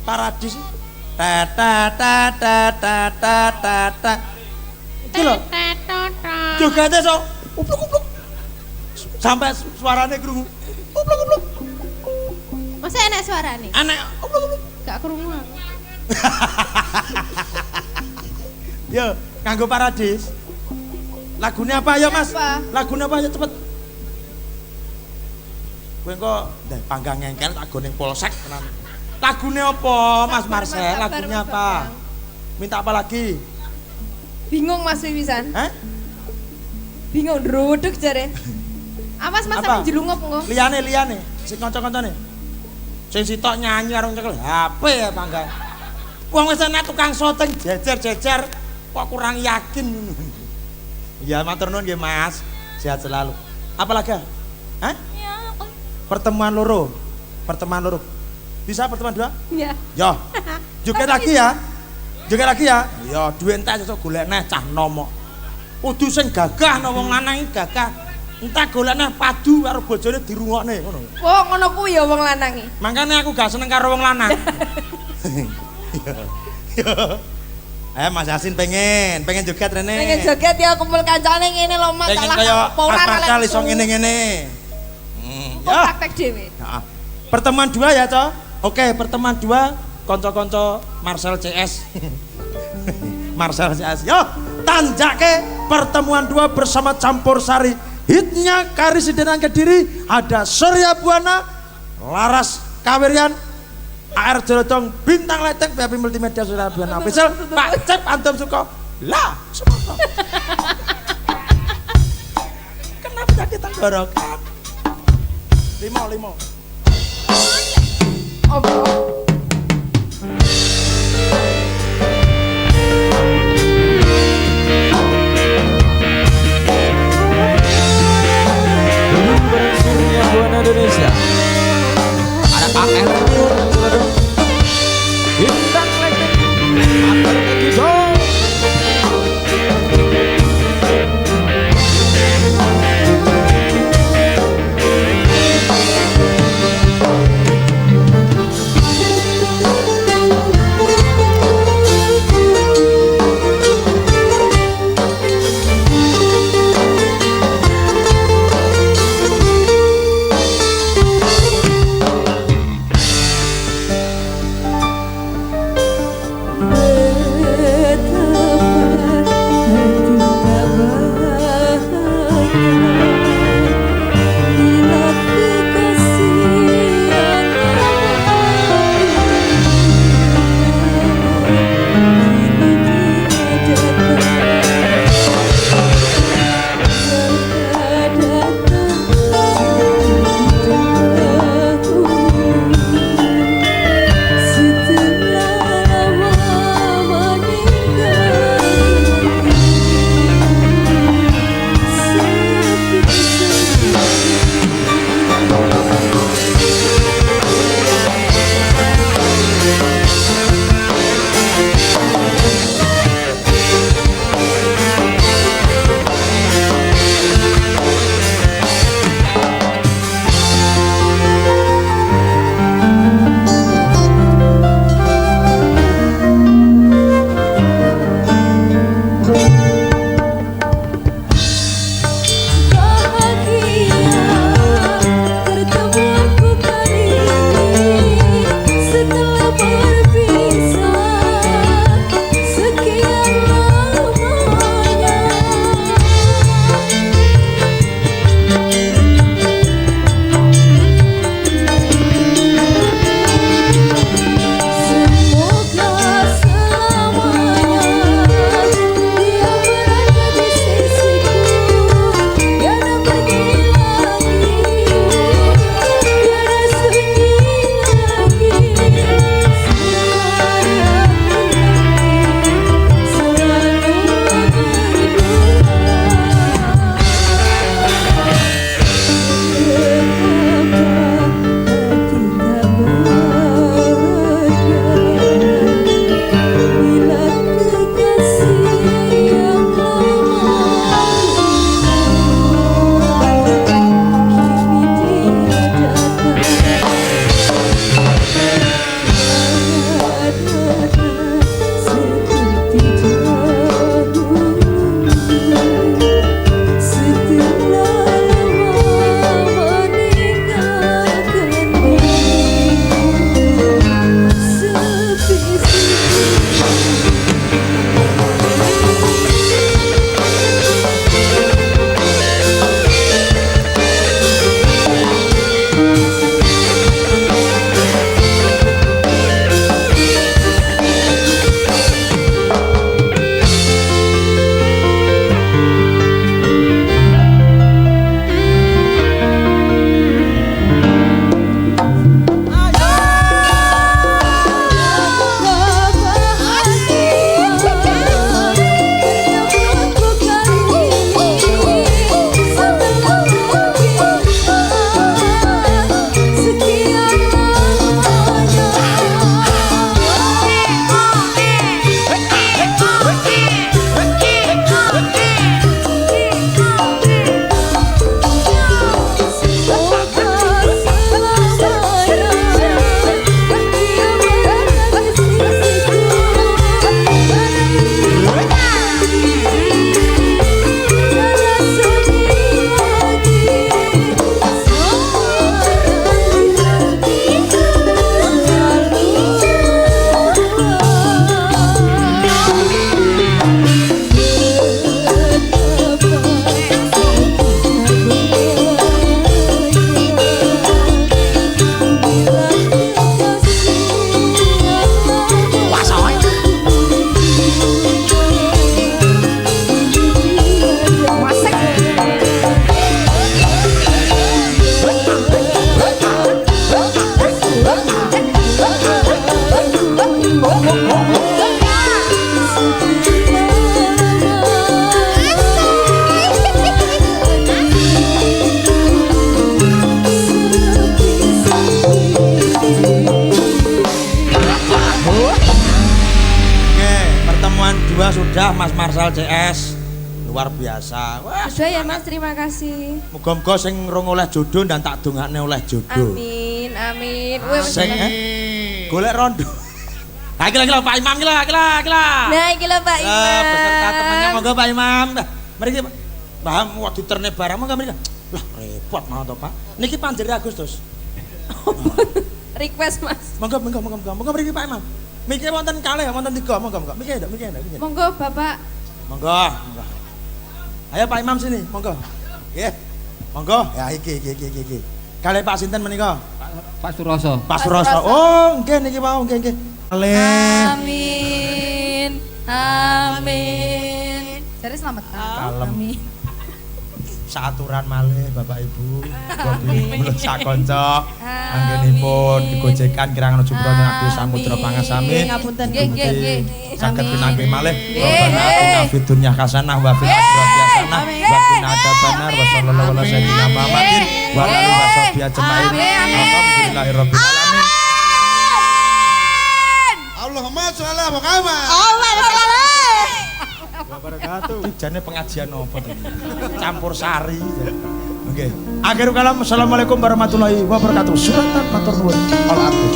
Paradis. Ta ta ta ta ta ta ta ta. Iki lho. Jogate sok upluk-upluk. Sampai suarane krungu. Upluk-upluk. Masa enak suarane? Enak upluk-upluk. Gak krungu aku. Yo, kanggo Paradis. Lagunya apa ya, Mas? Apa? Lagunya apa ya cepet. Kowe kok panggang ngengkel tak go ning polsek tenan. Lagunya apa, Mas Marcel? Lagunya apa? Minta apa lagi? Bingung Mas Wiwisan. Hah? Bingung druduk jare. Awas Mas Apa? sampe jelungop engko. Liyane sing kanca-kancane. Sing sitok nyanyi karo nyekel HP ya panggang. Wong wis enak tukang syuting jejer-jejer kok kurang yakin. Ya matur nuwun nggih Mas. Sehat selalu. Apa lagi? Hah? Ya, Pertemuan loro. Bisa pertemuan dua? Iya. Yo. Joget lagi ya. Joget lagi ya. Yo, duwe entek sesuk golek neh cah nomo. Kudu sing gagah no wong lanang iki gagah. Entek golek neh padu karo bojone dirungokne ngono. Oh, ngono kuwi ya wong lanang iki. Makane aku gak seneng karo wong lanang. Mas Yasin pengen joget rene. Pengen joget ya kumpul kancane ngene lho Mas. Pengen Salah kaya apa ora akal iso ngene-ngene. Kok Ya. praktek dhewe. Heeh. Pertemuan dua ya, Cok. Oke, pertemuan dua kanca-kanca Marcel CS. Marcel CS. Yo, tanjake pertemuan dua bersama Campur Sari. Hitnya Karisidenan Kediri ada Surya Buana, Laras Kawirian, AR Jolodong, Bintang Letek, BAP Multimedia Surya Buana Official, Pak Cep Antum Suko. Lah, semoga. Kenapa jadi tenggorokan? Limo. Apa? Surya Buana Indonesia. Ada KL. Bintang Letek. Akan Ekido. Mas Marsal CS. Luar biasa. Wah, Sudah ya Mas, terima kasih. muga-muga sing rung oleh jodoh dan tak dongakne oleh jodoh. Amin, amin. Wih, Sing golek rondo. Ha iki lho Pak Imam iki lho. Nah, iki lho Pak Imam. Beserta temannya monggo Pak Imam. Mriki paham waktu terne barang monggo mriki. Lah repot mau to Pak. Niki panjere Agustus. Request Mas. Monggo mriki Pak Imam. Miki wonten kalih wonten 3 monggo. Miki. Monggo Bapak. Monggo. Ayo Pak Imam sini, monggo. Nggih. Monggo. Ya iki. Kalih Pak sinten menika? Pak Suroso. Pak Suroso. Oh, nggih niki wau, nggih. Kalih. Amin. Jadi selamat Kalem. Amin. Saaturan malih Bapak Ibu. Bobi sakonco anggenipun digojekan kirang jumroh aku samudra pangasami. Ngapunten. Nggih. Saged pinanggih malih. Nggih. Rabbana fid dunya hasanah wa fil akhirati hasanah wa qina adzabannar wa sallallahu ala sayyidina Muhammadin wa ala alihi washabihi ajmain. Alhamdulillahirabbil alamin. Allahumma sholli ala Muhammad. Wabarakatuh. Jane pengajian apa to iki? Campur sari. Oke. Akhirul kalam. Assalamualaikum warahmatullahi wabarakatuh. Suratan matur nuwun. Al-Arif.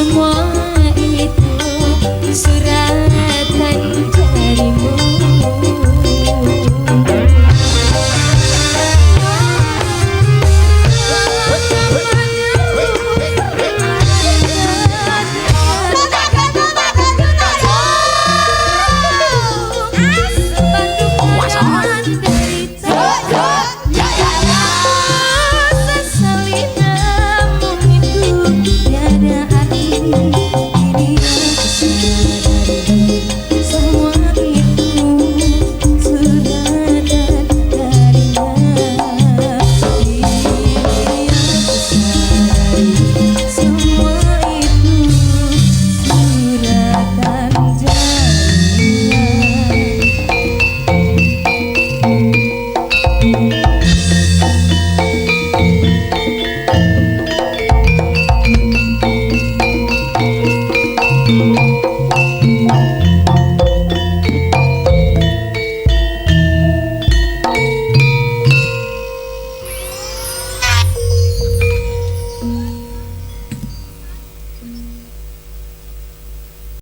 semuanya